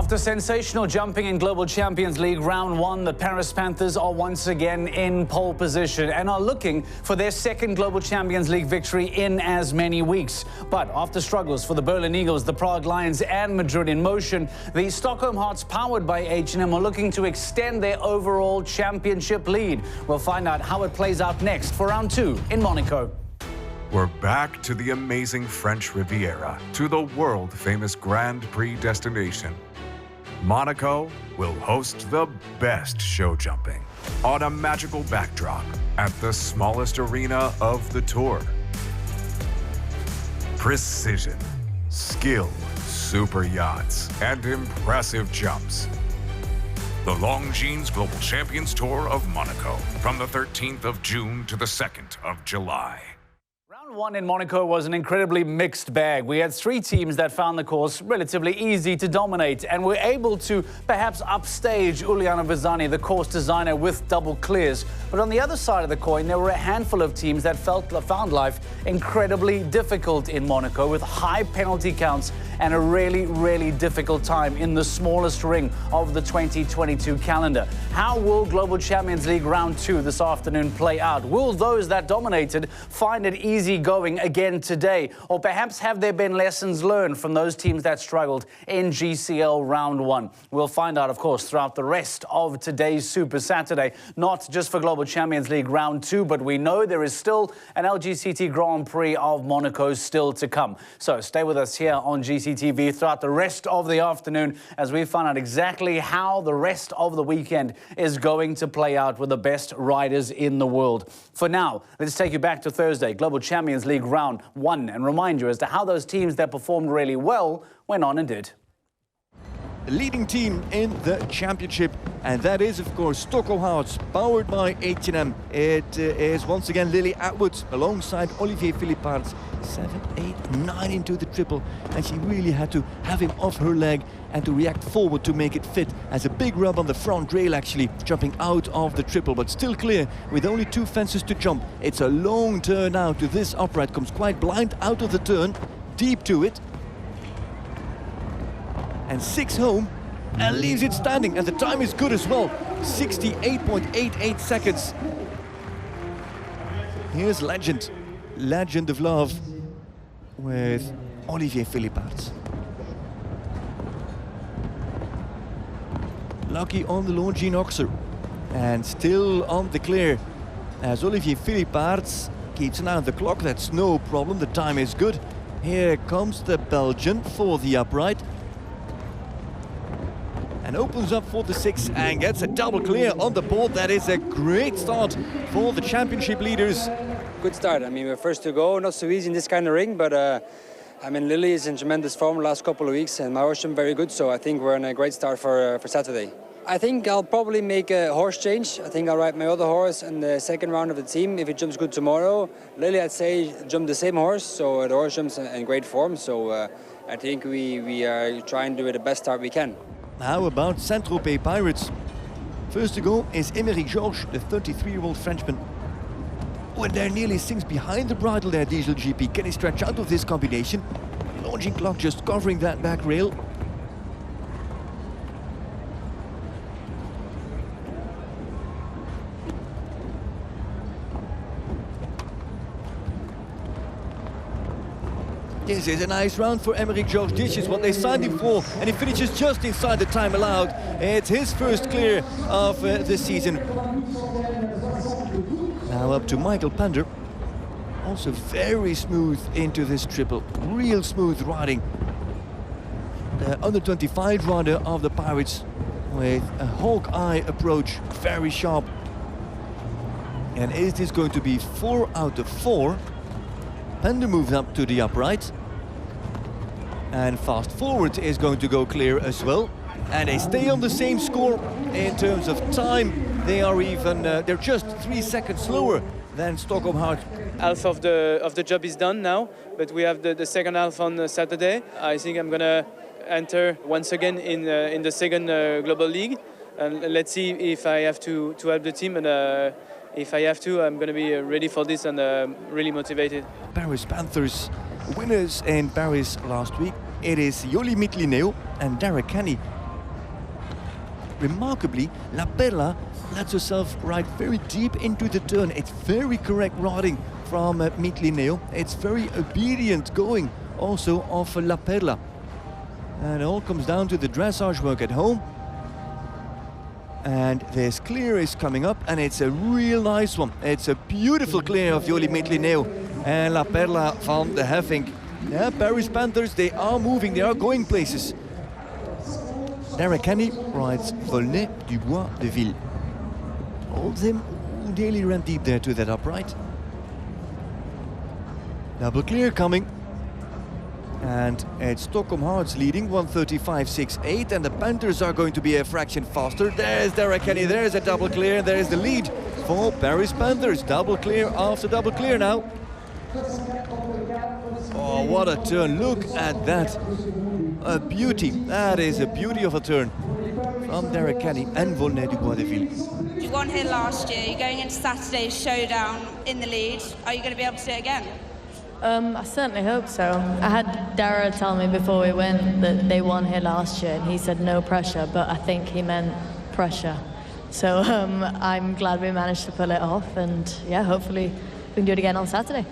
After sensational jumping in Global Champions League Round 1, the Paris Panthers are once again in pole position and are looking for their second Global Champions League victory in as many weeks. But after struggles for the Berlin Eagles, the Prague Lions and Madrid in motion, the Stockholm Hearts, powered by H&M, are looking to extend their overall championship lead. We'll find out how it plays out next for Round 2 in Monaco. We're back to the amazing French Riviera, to the world-famous Grand Prix destination. Monaco will host the best show jumping on a magical backdrop at the smallest arena of the tour. Precision, skill, super yachts, and impressive jumps. The Longines Global Champions Tour of Monaco from the 13th of June to the 2nd of July. Round 1 in Monaco was an incredibly mixed bag. We had 3 teams that found the course relatively easy to dominate and were able to perhaps upstage Uliana Vizani, the course designer, with double clears. But on the other side of the coin, there were a handful of teams that found life incredibly difficult in Monaco, with high penalty counts and a really difficult time in the smallest ring of the 2022 calendar. How will Global Champions League Round 2 this afternoon play out? Will those that dominated find it easy going again today? Or perhaps have there been lessons learned from those teams that struggled in GCL Round 1? We'll find out, of course, throughout the rest of today's Super Saturday, not just for Global Champions League Round 2, but we know there is still an LGCT Grand Prix of Monaco still to come. So stay with us here on GCTV throughout the rest of the afternoon as we find out exactly how the rest of the weekend is going to play out with the best riders in the world. For now, let's take you back to Thursday, Global Champions League Round 1, and remind you as to how those teams that performed really well went on and did. The leading team in the championship, and that is of course Stockholm Hearts, powered by H&M. It is once again Lily Atwood alongside Olivier Philipparts, 7, 8, 9 into the triple, and she really had to have him off her leg and to react forward to make it fit, as a big rub on the front rail actually, jumping out of the triple, but still clear with only 2 fences to jump. It's a long turn now to this upright, comes quite blind out of the turn, deep to it, and 6 home and leaves it standing, and the time is good as well, 68.88 seconds. Here's Legend of Love with Olivier Philipparts. Lucky on the Longines Oxer, and still on the clear as Olivier Philipparts keeps an eye on the clock. That's no problem, the time is good. Here comes the Belgian for the upright, and opens up for the 6 and gets a double clear on the board. That is a great start for the championship leaders. Good start. I mean, we're first to go, not so easy in this kind of ring, but I mean, Lily is in tremendous form the last couple of weeks, and my horse is very good, so I think we're in a great start for Saturday. I think I'll probably make a horse change. I think I'll ride my other horse in the second round of the team if it jumps good tomorrow. Lily, I'd say, jump the same horse, so the horse jumps in great form, so I think we are trying to do the best start we can. How about Saint-Tropez Pirates? First to go is Émeric Georges, the 33-year-old Frenchman. When they're nearly sinks behind the bridle there, Diesel GP. Can he stretch out of this combination? Launching clock just covering that back rail. This is a nice round for Émeric Georges. This is what they signed him for, and he finishes just inside the time allowed. It's his first clear of the season. Now up to Michael Pander. Also very smooth into this triple. Real smooth riding. The under-25 rider of the Pirates with a hawk eye approach, very sharp. And is this going to be 4 out of 4? Pander moves up to the upright, and Fast Forward is going to go clear as well, and they stay on the same score in terms of time. They are even they're just 3 seconds slower than Stockholm Hearts. Half of the job is done now, but we have the second half on Saturday. I think I'm gonna enter once again in the second Global League, and let's see if I have to help the team, and if I have to, I'm going to be ready for this and really motivated. Paris Panthers winners in Paris last week. It is Yoli Mitlineo and Derek Kenny remarkably, La Perla lets herself ride very deep into the turn. It's very correct riding from Mitlineo. It's very obedient going also of La Perla. And it all comes down to the dressage work at home. And this clear is coming up, and it's a real nice one. It's a beautiful clear of Joli Mitlineo and La Perla van de Heffink. Yeah, Paris Panthers, they are moving, they are going places. Derek Kenny rides Volnay du Bois de Ville. Holds him, nearly ran deep there to that upright. Double clear coming. And it's Stockholm Hearts leading 1:35.68, and the Panthers are going to be a fraction faster. There's Derek Kenny, there's a double clear, there's the lead for Paris Panthers. Double clear after double clear now. Oh, what a turn, look at that. A beauty, that is a beauty of a turn from Derek Kenny and Volnay du Bois de Ville. You won here last year, you're going into Saturday's showdown in the lead. Are you going to be able to do it again? I certainly hope so. I had Dara tell me before we went that they won here last year, and he said no pressure, but I think he meant pressure. So I'm glad we managed to pull it off, and yeah, hopefully we can do it again on Saturday.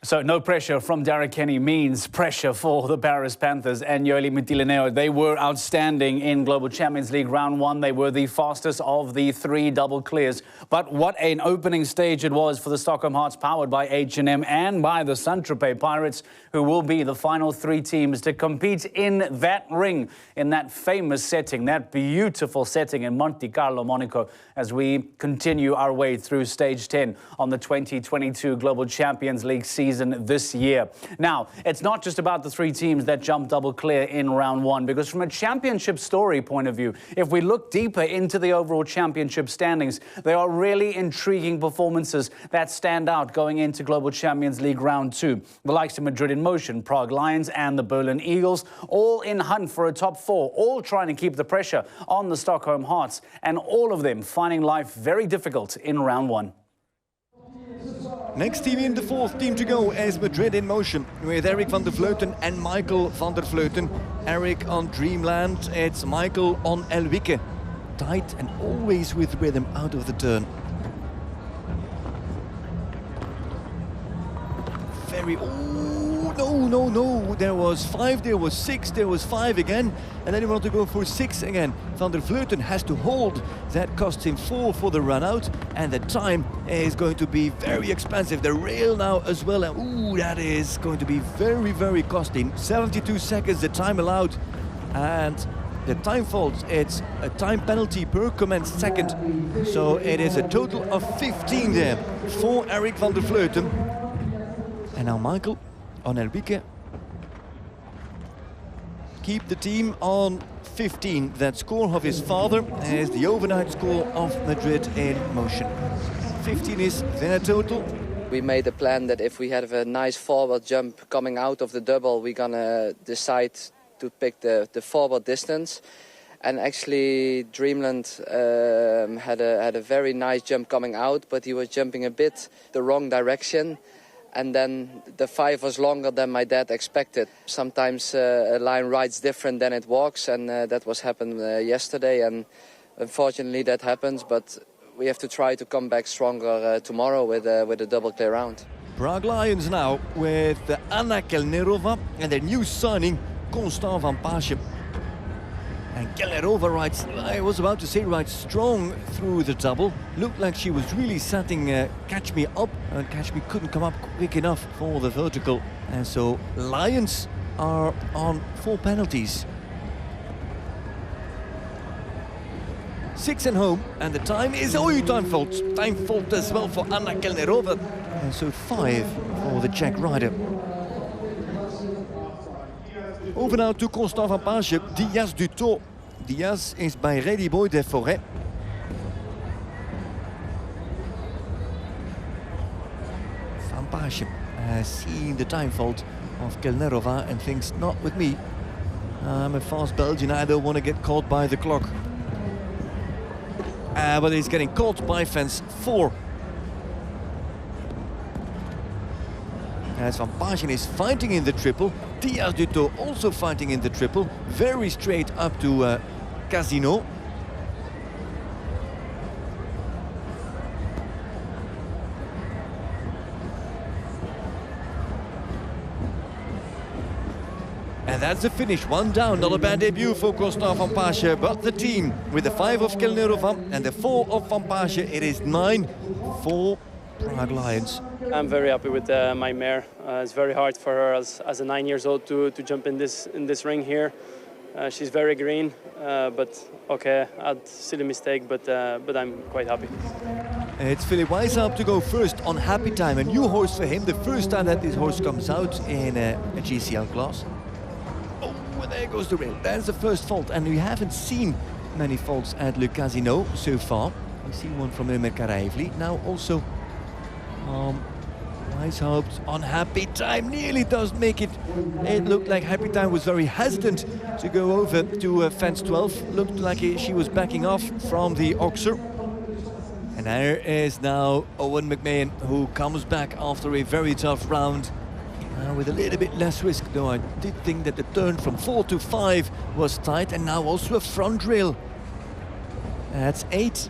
So no pressure from Derek Kenny means pressure for the Paris Panthers and Joli Mitlineo. They were outstanding in Global Champions League round one. They were the fastest of the three double clears. But what an opening stage it was for the Stockholm Hearts, powered by H&M and by the Saint-Tropez Pirates, who will be the final three teams to compete in that ring, in that famous setting, that beautiful setting in Monte Carlo, Monaco, as we continue our way through stage 10 on the 2022 Global Champions League season this year. Now, it's not just about the three teams that jumped double clear in round one, because from a championship story point of view, if we look deeper into the overall championship standings, there are really intriguing performances that stand out going into Global Champions League round two. The likes of Madrid in Motion, Prague Lions and the Berlin Eagles, all in hunt for a top four, all trying to keep the pressure on the Stockholm Hearts, and all of them finding life very difficult in round one. Next team in the fourth team to go is Madrid in Motion, with Eric van der Vleuten and Michael van der Vleuten. Eric on Dreamland, it's Michael on Elwicke. Tight and always with rhythm out of the turn. Very, no, there was 5, there was 6, there was 5 again, and then he wanted to go for 6 again. Van der Vleuten has to hold, that cost him 4 for the run out, and the time is going to be very expensive. The rail now as well, and that is going to be very, very costly. 72 seconds the time allowed, and the time fault, it's a time penalty per commenced second, so it is a total of 15 there for Eric van der Vleuten. And now Michael on Elwicke. Keep the team on 15. That score of his father is the overnight score of Madrid in Motion. 15 is their total. We made a plan that if we have a nice forward jump coming out of the double, we're gonna decide to pick the forward distance. And actually Dreamland had a very nice jump coming out, but he was jumping a bit the wrong direction. And then the 5 was longer than my dad expected. Sometimes a line rides different than it walks, and that was happened yesterday. And unfortunately that happens, but we have to try to come back stronger tomorrow with a double clear round. Prague Lions now with Anna Kelnerova and their new signing, Constant van Paasje. And Kelnerova rides, I was about to say, rides strong through the double. Looked like she was really setting Catch Me up, and Catch Me couldn't come up quick enough for the vertical. And so Lions are on 4 penalties. 6 and home, and the time is time fault. Time fault as well for Anna Kelnerova. And so 5 for the Czech rider. Over now to Constant van Paasje, Diaz du Tot. Diaz is bij Ready Boy de Forêt. Van Paasje has seen the time fault of Kelnerova and thinks, not with me. I'm a fast Belgian, I don't want to get caught by the clock. But he's getting caught by fence 4. As Van Paasje is fighting in the triple, Diaz du Tot also fighting in the triple, very straight up to Casino. And that's the finish, one down. Not a bad debut for Costa van Paasje, but the team with the 5 of Kelnerova and the 4 of Van Paasje, it is 9 for Prague Lions. I'm very happy with my mare. It's very hard for her as a 9-year-old to jump in this ring here. She's very green, but okay, I had a silly mistake, but I'm quite happy. It's Philip Weishaupt to go first on Happy Time, a new horse for him, the first time that this horse comes out in a GCL class. Oh, well, there goes the rail. That's the first fault, and we haven't seen many faults at Le Casino so far. We see one from Ömer Karaevli. Now also Weishaupt on Happy Time nearly does make it. It looked like Happy Time was very hesitant to go over to fence 12. Looked like she was backing off from the Oxer. And there is now Owen McMahon, who comes back after a very tough round. With a little bit less risk, though I did think that the turn from 4 to 5 was tight, and now also a front rail. That's 8.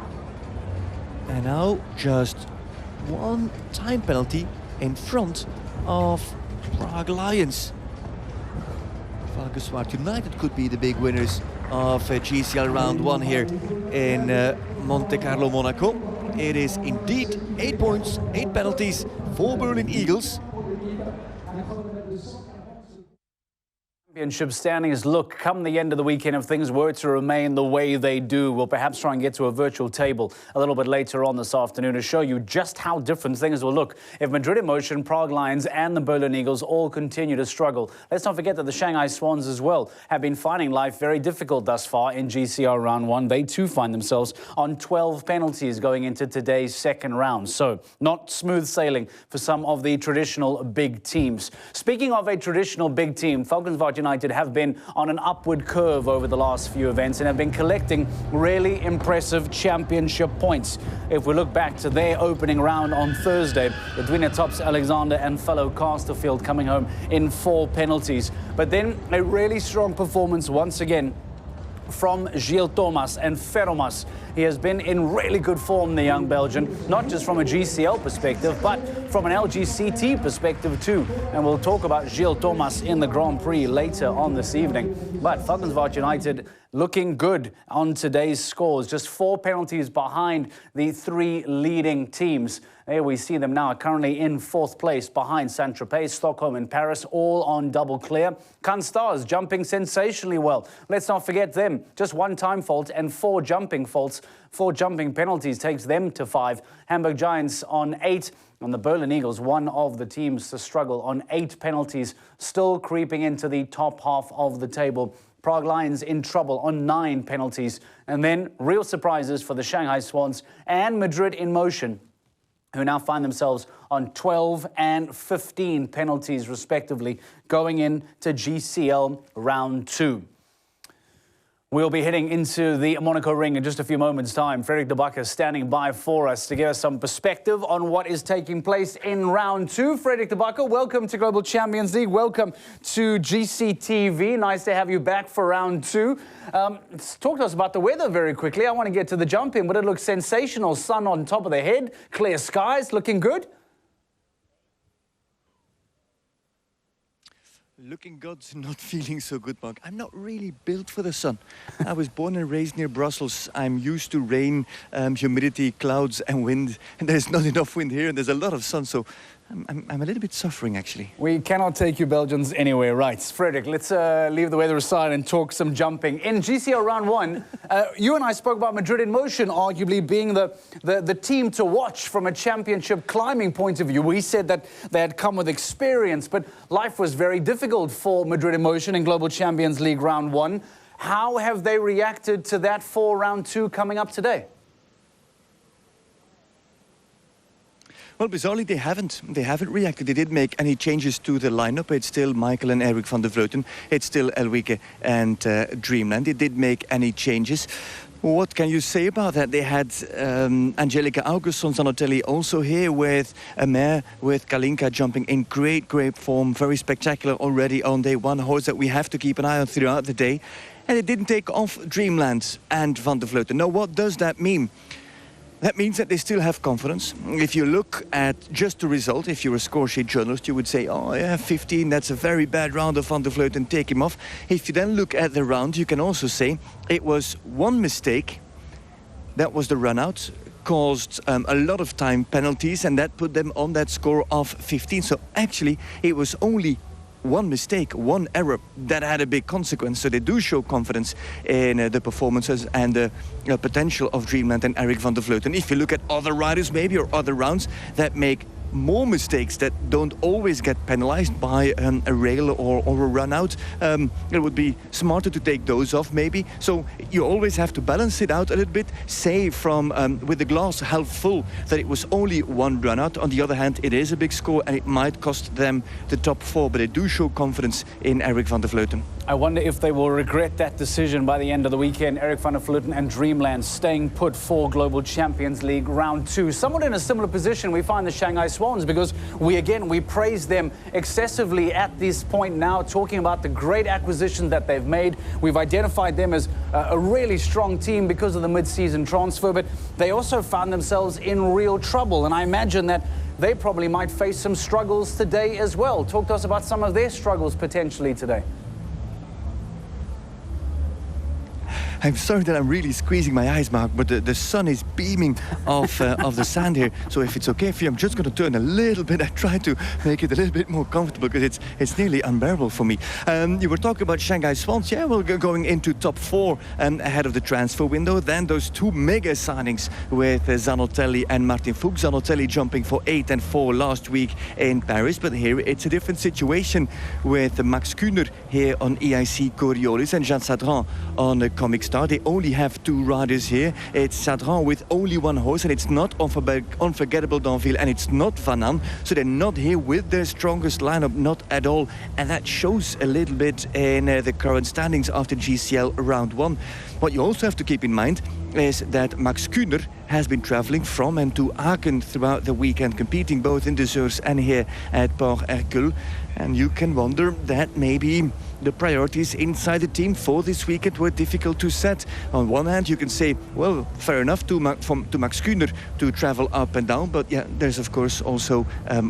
And now just 1 time penalty in front of Prague Lions. Valkenswaard United could be the big winners of GCL round 1 here in Monte Carlo, Monaco. It is indeed 8 points, 8 penalties for Berlin Eagles. Championship standings look come the end of the weekend if things were to remain the way they do. We'll perhaps try and get to a virtual table a little bit later on this afternoon to show you just how different things will look if Madrid in Motion, Prague Lions and the Berlin Eagles all continue to struggle. Let's not forget that the Shanghai Swans as well have been finding life very difficult thus far in GCR round 1. They too find themselves on 12 penalties going into today's second round. So not smooth sailing for some of the traditional big teams. Speaking of a traditional big team, Valkenswaard United have been on an upward curve over the last few events and have been collecting really impressive championship points. If we look back to their opening round on Thursday, the Dwina Tops Alexander and fellow Casterfield coming home in 4 penalties. But then a really strong performance once again from Gilles Thomas and Ferromas. He has been in really good form, the young Belgian, not just from a GCL perspective, but from an LGCT perspective too. And we'll talk about Gilles Thomas in the Grand Prix later on this evening. But Valkenswaard United looking good on today's scores, just 4 penalties behind the 3 leading teams. There we see them now currently in 4th place behind Saint-Tropez, Stockholm and Paris, all on double clear. Canstars jumping sensationally well. Let's not forget them. Just 1 time fault and 4 jumping faults. 4 jumping penalties takes them to 5. Hamburg Giants on 8. And the Berlin Eagles, one of the teams to struggle on 8 penalties, still creeping into the top half of the table. Prague Lions in trouble on 9 penalties. And then real surprises for the Shanghai Swans and Madrid in Motion, who now find themselves on 12 and 15 penalties respectively going into GCL round 2. We'll be heading into the Monaco ring in just a few moments' time. Frederik de Backer standing by for us to give us some perspective on what is taking place in round 2. Frederik de Backer, welcome to Global Champions League. Welcome to GCTV. Nice to have you back for round 2. Talk to us about the weather very quickly. I want to get to the jumping, but it looks sensational. Sun on top of the head, clear skies, looking good. Looking good, not feeling so good, Mark. I'm not really built for the sun. I was born and raised near Brussels. I'm used to rain, humidity, clouds and wind. And there's not enough wind here and there's a lot of sun, so I'm a little bit suffering, actually. We cannot take you Belgians anywhere, right? Frederik, let's leave the weather aside and talk some jumping. In GCL round 1, you and I spoke about Madrid in Motion arguably being the team to watch from a championship climbing point of view. We said that they had come with experience, but life was very difficult for Madrid in Motion in Global Champions League round 1. How have they reacted to that for round 2 coming up today? Well, bizarrely, they haven't. They haven't reacted. They didn't make any changes to the lineup. It's still Michael and Eric van der Vleuten. It's still Elwike and Dreamland. They didn't make any changes. What can you say about that? They had Angelica Augustsson Zanotelli also here with a mare with Kalinka jumping in great form. Very spectacular already on day 1. Horse that we have to keep an eye on throughout the day. And it didn't take off Dreamland and van der Vleuten. Now, what does that mean? that means that they still have confidence. If you look at just the result, if you're a score sheet journalist, you would say, oh yeah, 15, that's a very bad round of Van der Vleuten, take him off. If you then look at the round, you can also say it was one mistake, that was the run-out, caused a lot of time penalties, and that put them on that score of 15. So actually, it was only one mistake, one error that had a big consequence. So they do show confidence in the performances and the potential of Dreamland and Eric Van der Vleuten. If you look at other riders maybe, or other rounds that make more mistakes, that don't always get penalized by a rail or a run out, it would be smarter to take those off maybe. So you always have to balance it out a little bit, say from with the glass half full that it was only one run out. On the other hand, it is a big score and it might cost them the top 4, but they do show confidence in Eric Van der Vleuten. I wonder if they will regret that decision by the end of the weekend. Eric Van der Vleuten and Dreamland staying put for Global Champions League Round 2. Somewhat in a similar position we find the Shanghai Swans, because we praise them excessively at this point now, talking about the great acquisition that they've made. We've identified them as a really strong team because of the mid-season transfer, but they also found themselves in real trouble, and I imagine that they probably might face some struggles today as well. Talk to us about some of their struggles potentially today. I'm sorry that I'm really squeezing my eyes, Mark, but the sun is beaming off the sand here. So if it's okay for you, I'm just going to turn a little bit. I try to make it a little bit more comfortable because it's nearly unbearable for me. You were talking about Shanghai Swans. Yeah, we're going into top 4 ahead of the transfer window. Then those 2 mega signings with Zanotelli and Martin Fuchs. Zanotelli jumping for 8 and 4 last week in Paris. But here it's a different situation with Max Kühner here on EIC Coriolis and Jean Sadran on Comic Star. They only have 2 riders here. It's Sadran with only 1 horse, and it's not Unforgettable Danville, and it's not Van An. So they're not here with their strongest lineup, not at all. And that shows a little bit in the current standings after GCL Round 1. What you also have to keep in mind is that Max Kühner has been traveling from and to Aachen throughout the weekend, competing both in the Zeurs and here at Port Hercule. And you can wonder that maybe the priorities inside the team for this weekend were difficult to set. On one hand, you can say, well, fair enough to Max Kühner to travel up and down, but yeah, there's of course also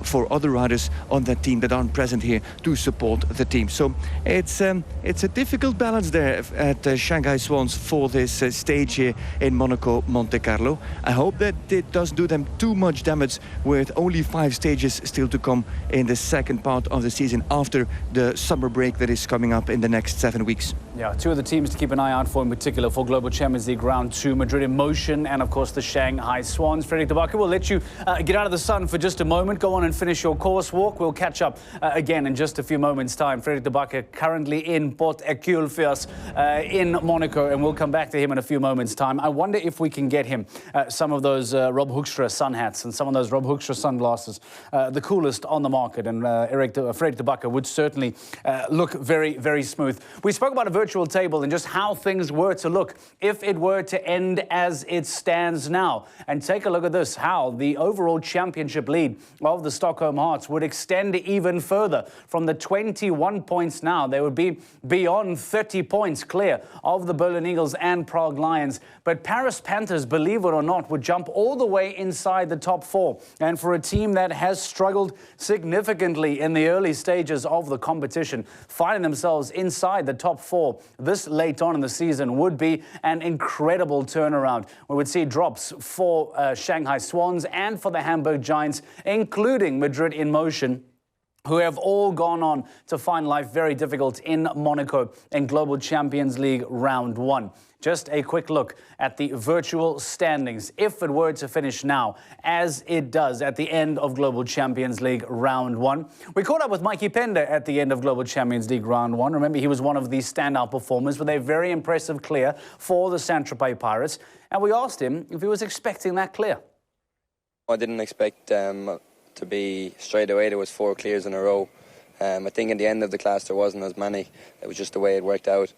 4 other riders on that team that aren't present here to support the team. So it's a difficult balance there at Shanghai Swans for this stage here in Monaco, Monte Carlo. I hope that it doesn't do them too much damage with only 5 stages still to come in the second part of the season after the summer break that is coming up in the next 7 weeks. Yeah, 2 of the teams to keep an eye out for in particular for Global Champions League Round 2, Madrid in Motion and of course the Shanghai Swans. Frederik de Backer, we'll let you get out of the sun for just a moment. Go on and finish your course walk. We'll catch up again in just a few moments' time. Frederik de Backer currently in Port Hercule for us in Monaco, and we'll come back to him in a few moments' time. I wonder if we can get him some of those Rob Hoekstra sun hats and some of those Rob Hoekstra sunglasses, the coolest on the market, and Frederik de Backer would certainly look very, very smooth. We spoke about a virtual table and just how things were to look if it were to end as it stands now. And take a look at this, how the overall championship lead of the Stockholm Hearts would extend even further. From the 21 points now, they would be beyond 30 points clear of the Berlin Eagles and Prague Lions. But Paris Panthers, believe it or not, would jump all the way inside the top 4. And for a team that has struggled significantly in the early stages of the competition, finding themselves inside the top 4 this late on in the season would be an incredible turnaround. We would see drops for Shanghai Swans and for the Hamburg Giants, including Madrid in Motion, who have all gone on to find life very difficult in Monaco in Global Champions League Round 1. Just a quick look at the virtual standings, if it were to finish now, as it does at the end of Global Champions League Round 1. We caught up with Mikey Pender at the end of Global Champions League Round 1. Remember, he was one of the standout performers with a very impressive clear for the Saint-Tropez Pirates. And we asked him if he was expecting that clear. I didn't expect to be straight away. There was 4 clears in a row. I think in the end of the class there wasn't as many. It was just the way it worked out.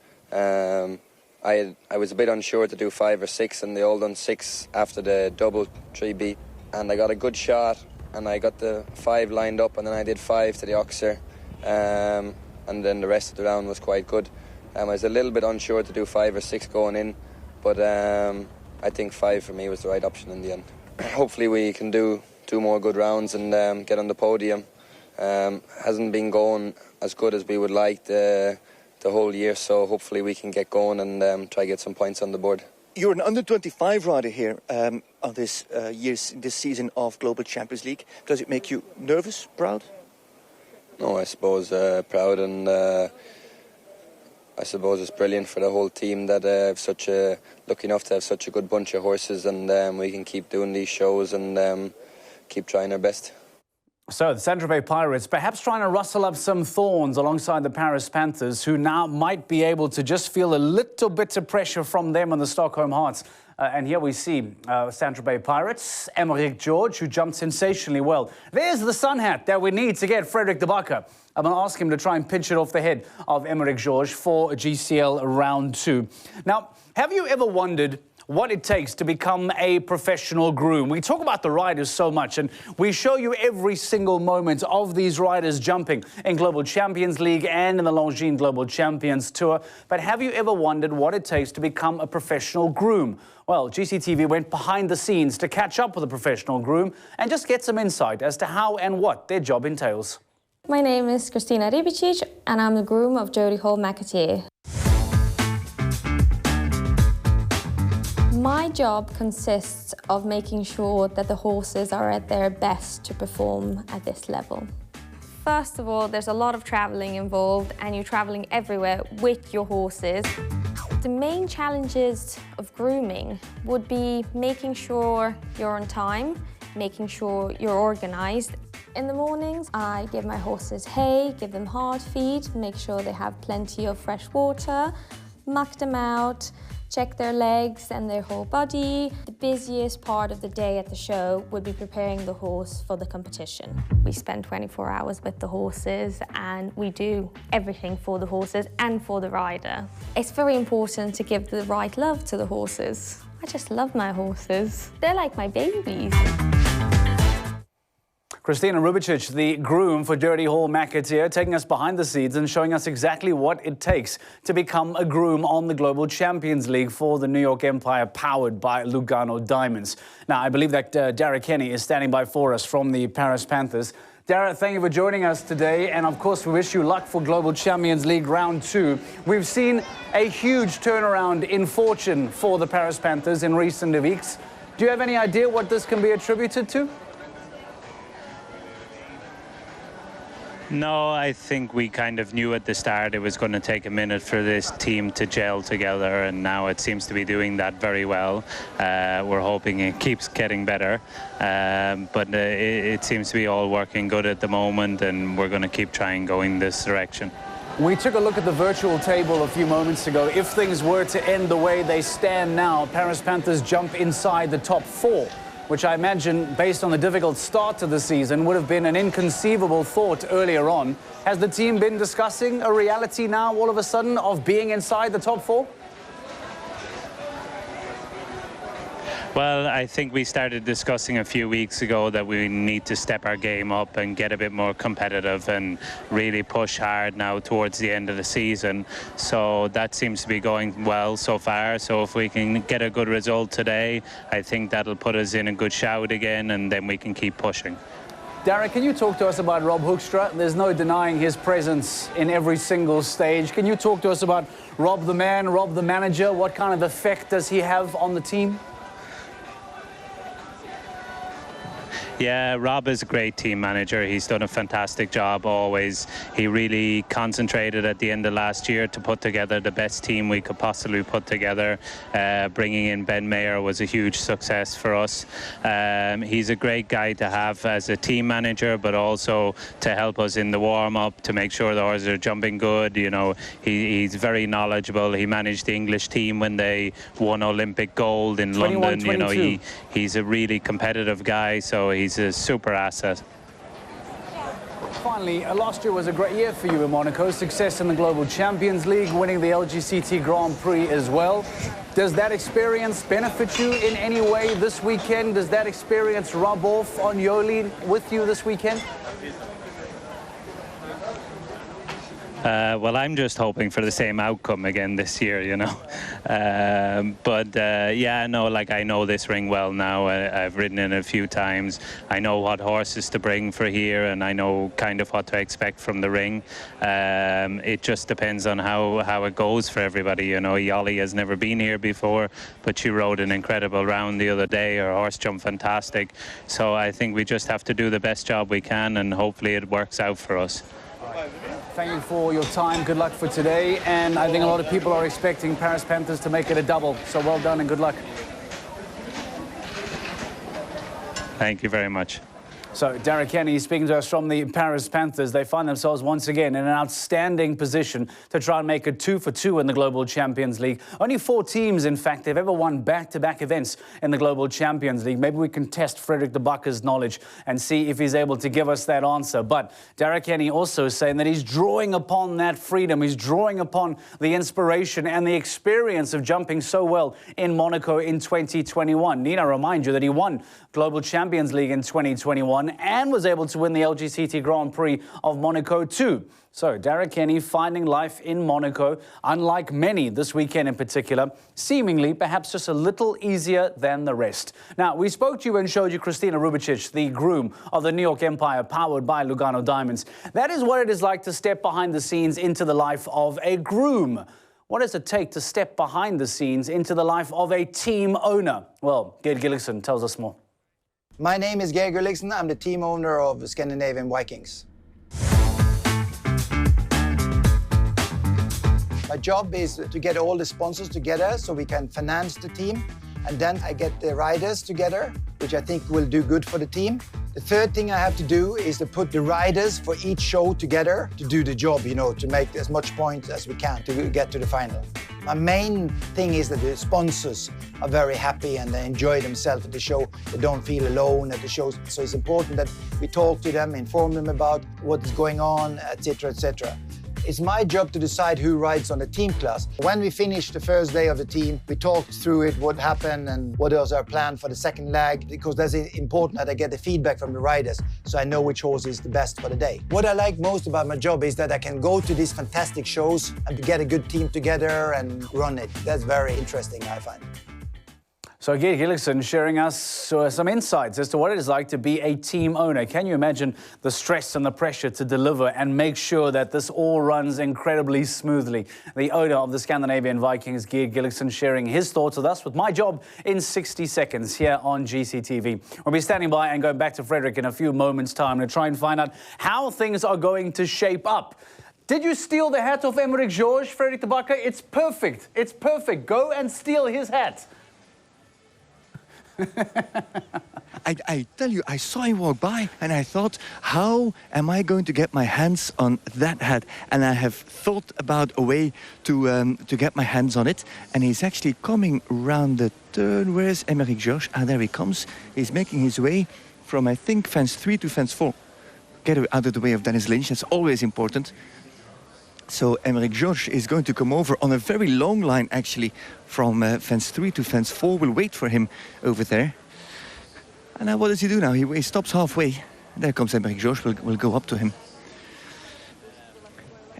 I was a bit unsure to do 5 or 6, and they all done 6 after the double 3 beat. And I got a good shot, and I got the 5 lined up, and then I did 5 to the Oxer. And then the rest of the round was quite good. I was a little bit unsure to do 5 or 6 going in, but I think 5 for me was the right option in the end. Hopefully we can do 2 more good rounds and get on the podium. Hasn't been going as good as we would like the whole year, so hopefully we can get going and try to get some points on the board. You're an under-25 rider here on this season of Global Champions League. Does it make you nervous, proud? No, I suppose proud, and I suppose it's brilliant for the whole team that have lucky enough to have such a good bunch of horses, and we can keep doing these shows and keep trying our best. So the Saint-Tropez Pirates perhaps trying to rustle up some thorns alongside the Paris Panthers, who now might be able to just feel a little bit of pressure from them and the Stockholm Hearts. And here we see Saint-Tropez Pirates, Emerick George, who jumped sensationally well. There's the sun hat that we need to get Frederick de Backer. I'm going to ask him to try and pinch it off the head of Emerick George for GCL round 2. Now, have you ever wondered what it takes to become a professional groom? We talk about the riders so much, and we show you every single moment of these riders jumping in Global Champions League and in the Longines Global Champions Tour. But have you ever wondered what it takes to become a professional groom? Well, GCTV went behind the scenes to catch up with a professional groom and just get some insight as to how and what their job entails. My name is Kristina Ribicic, and I'm the groom of Jody Hall McAteer. My job consists of making sure that the horses are at their best to perform at this level. First of all, there's a lot of travelling involved, and you're travelling everywhere with your horses. The main challenges of grooming would be making sure you're on time, making sure you're organised. In the mornings, I give my horses hay, give them hard feed, make sure they have plenty of fresh water, muck them out, check their legs and their whole body. The busiest part of the day at the show would be preparing the horse for the competition. We spend 24 hours with the horses, and we do everything for the horses and for the rider. It's very important to give the right love to the horses. I just love my horses. They're like my babies. Kristina Ribicic, the groom for Jody Hall McAteer, taking us behind the scenes and showing us exactly what it takes to become a groom on the Global Champions League for the New York Empire, powered by Lugano Diamonds. Now, I believe that Darragh Kenny is standing by for us from the Paris Panthers. Darragh, thank you for joining us today, and of course we wish you luck for Global Champions League round 2. We've seen a huge turnaround in fortune for the Paris Panthers in recent weeks. Do you have any idea what this can be attributed to? No, I think we kind of knew at the start it was going to take a minute for this team to gel together, and now it seems to be doing that very well. We're hoping it keeps getting better, but it seems to be all working good at the moment, and we're going to keep trying going this direction. We took a look at the virtual table a few moments ago. If things were to end the way they stand now, Paris Panthers jump inside the top 4. Which I imagine, based on the difficult start to the season, would have been an inconceivable thought earlier on. Has the team been discussing a reality now, all of a sudden, of being inside the top 4? Well, I think we started discussing a few weeks ago that we need to step our game up and get a bit more competitive and really push hard now towards the end of the season. So that seems to be going well so far. So if we can get a good result today, I think that'll put us in a good shout again, and then we can keep pushing. Darragh, can you talk to us about Rob Hoekstra? There's no denying his presence in every single stage. Can you talk to us about Rob the man, Rob the manager? What kind of effect does he have on the team? Yeah, Rob is a great team manager. He's done a fantastic job always. He really concentrated at the end of last year to put together the best team we could possibly put together. Bringing in Ben Mayer was a huge success for us. He's a great guy to have as a team manager, but also to help us in the warm-up to make sure the horses are jumping good. You know, he's very knowledgeable. He managed the English team when they won Olympic gold in London. 22. You know, he's a really competitive guy, so he's a super asset. Finally, last year was a great year for you in Monaco. Success in the Global Champions League, winning the LGCT Grand Prix as well. Does that experience benefit you in any way this weekend? Does that experience rub off on Yoli with you this weekend? Well, I'm just hoping for the same outcome again this year, you know. Yeah, no, like I know this ring well now. I've ridden in it a few times. I know what horses to bring for here, and I know kind of what to expect from the ring. It just depends on how it goes for everybody, you know. Yoli has never been here before, but she rode an incredible round the other day. Her horse jumped fantastic. So I think we just have to do the best job we can, and hopefully it works out for us. Thank you for your time. Good luck for today. And I think a lot of people are expecting Paris Panthers to make it a double. So well done and good luck. Thank you very much. So Derek Kenny speaking to us from the Paris Panthers. They find themselves once again in an outstanding position to try and make it 2 for 2 in the Global Champions League. Only 4 teams, in fact, have ever won back-to-back events in the Global Champions League. Maybe we can test Frederick de Backer's knowledge and see if he's able to give us that answer. But Derek Kenny also saying that he's drawing upon that freedom. He's drawing upon the inspiration and the experience of jumping so well in Monaco in 2021. Need I remind you that he won Global Champions League in 2021 and was able to win the LGCT Grand Prix of Monaco too. So Derek Kenny finding life in Monaco, unlike many this weekend in particular, seemingly perhaps just a little easier than the rest. Now, we spoke to you and showed you Kristina Rubicic, the groom of the New York Empire, powered by Lugano Diamonds. That is what it is like to step behind the scenes into the life of a groom. What does it take to step behind the scenes into the life of a team owner? Well, Gerd Gillickson tells us more. My name is Geir Gulliksen. I'm the team owner of Scandinavian Vikings. My job is to get all the sponsors together so we can finance the team. And then I get the riders together, which I think will do good for the team. The third thing I have to do is to put the riders for each show together to do the job, you know, to make as much points as we can to get to the final. My main thing is that the sponsors are very happy and they enjoy themselves at the show. They don't feel alone at the shows. So it's important that we talk to them, inform them about what is going on, etc., etc. It's my job to decide who rides on the team class. When we finish the first day of the team, we talk through it, what happened and what is our plan for the second leg, because that's important that I get the feedback from the riders so I know which horse is the best for the day. What I like most about my job is that I can go to these fantastic shows and get a good team together and run it. That's very interesting, I find. So Gerd Gillickson sharing us some insights as to what it is like to be a team owner. Can you imagine the stress and the pressure to deliver and make sure that this all runs incredibly smoothly? The owner of the Scandinavian Vikings, Gerd Gillickson, sharing his thoughts with us with My Job in 60 seconds here on GCTV. We'll be standing by and going back to Frederick in a few moments' time to try and find out how things are going to shape up. Did you steal the hat of Emmerich George, Frederick de Backer? It's perfect. It's perfect. Go and steal his hat. I tell you, I saw him walk by and I thought, how am I going to get my hands on that hat? And I have thought about a way to get my hands on it. And he's actually coming round the turn. Where's Emmerich George? Ah, there he comes. He's making his way from, I think, fence 3 to fence 4. Get out of the way of Dennis Lynch. That's always important. So Emmerich George is going to come over on a very long line, actually, from fence 3 to fence 4. We'll wait for him over there. And now what does he do now? He stops halfway. There comes Emmerich George. We'll go up to him.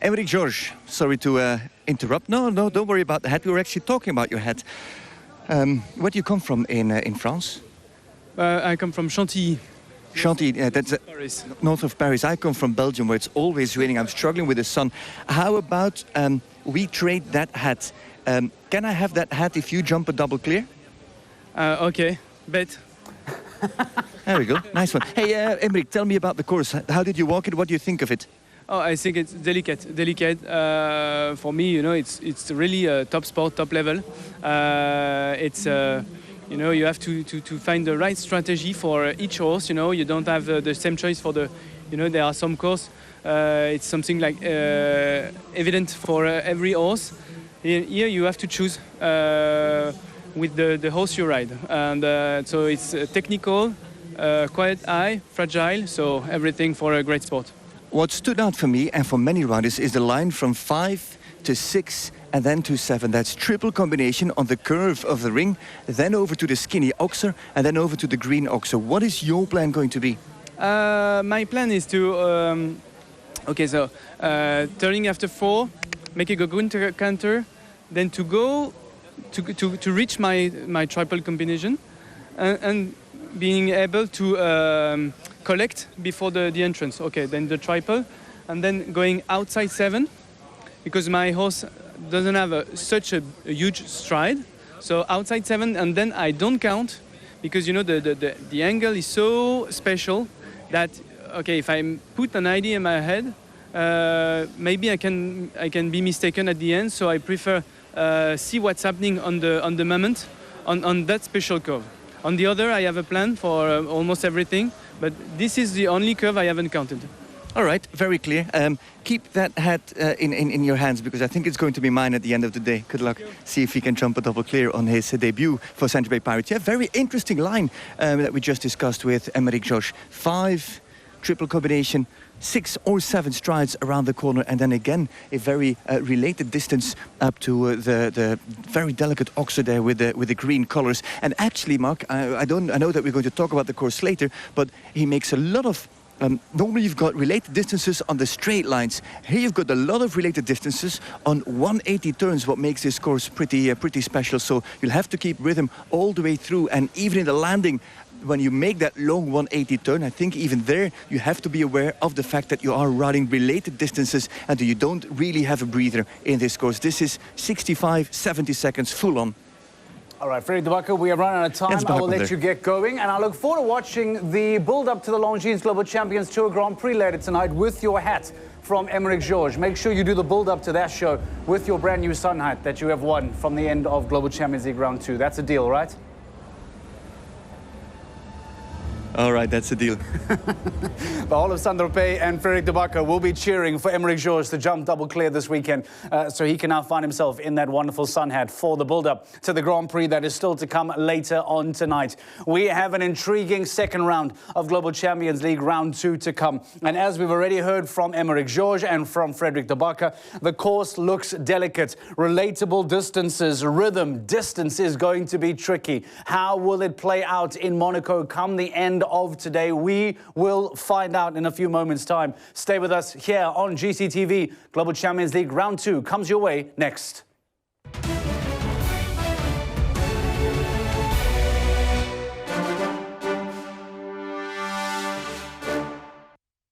Emmerich George, sorry to interrupt. No, don't worry about the hat. We were actually talking about your hat. Where do you come from in France? I come from Chantilly. Chantilly, that's north of Paris. I come from Belgium, where it's always raining. I'm struggling with the sun. How about we trade that hat? Can I have that hat if you jump a double clear? Okay, bet. There we go, nice one. Hey, Emmerich, tell me about the course. How did you walk it? What do you think of it? Oh, I think it's delicate. For me, you know, it's really a top sport, top level. You know, you have to find the right strategy for each horse. You know, you don't have the same choice for the, you know, there are some courses. It's something like evident for every horse. Here you have to choose with the horse you ride. And so it's technical, quiet eye, fragile, so everything for a great sport. What stood out for me and for many riders is the line from 5 to 6 and then to 7. That's triple combination on the curve of the ring, then over to the skinny oxer, and then over to the green oxer. What is your plan going to be? My plan is to Okay, so turning after 4, making a good counter, then to go to reach my triple combination, and being able to collect before the entrance. Okay, then the triple, and then going outside 7, because my horse doesn't have such a huge stride. So outside 7, and then I don't count, because you know the angle is so special that, okay, if I put an idea in my head, maybe I can be mistaken at the end. So I prefer see what's happening on the moment on that special curve. On the other, I have a plan for almost everything, but this is the only curve I haven't counted. All right, very clear. Keep that hat in your hands, because I think it's going to be mine at the end of the day. Good luck. See if he can jump a double clear on his debut for Saint-Tropez Pirates. Yeah, very interesting line that we just discussed with Aymeric Georges. 5 triple combination, 6 or 7 strides around the corner, and then again a very related distance up to the very delicate oxer there with the green colors. And actually, Mark, I know that we're going to talk about the course later, but he makes a lot of normally you've got related distances on the straight lines. Here you've got a lot of related distances on 180 turns, what makes this course pretty special. So you'll have to keep rhythm all the way through, and even in the landing, when you make that long 180 turn, I think even there you have to be aware of the fact that you are riding related distances and that you don't really have a breather in this course. This is 65-70 seconds full on. All right, Frédéric de Backer, we are running out of time. I will let you get going, and I look forward to watching the build-up to the Longines Global Champions Tour Grand Prix later tonight with your hat from Aymeric Georges. Make sure you do the build-up to that show with your brand new sun hat that you have won from the end of Global Champions League Round 2. That's a deal, right? All right, that's the deal. The whole of Saint-Tropez and Frédéric de Backer will be cheering for Aymeric Georges to jump double clear this weekend, so he can now find himself in that wonderful sun hat for the build-up to the Grand Prix that is still to come later on tonight. We have an intriguing second round of Global Champions League Round 2 to come. And as we've already heard from Aymeric Georges and from Frédéric de Backer, the course looks delicate. Relatable distances, rhythm, distance is going to be tricky. How will it play out in Monaco come the end of today? We will find out in a few moments' time. Stay with us here on GCTV. Global Champions League Round 2 comes your way next.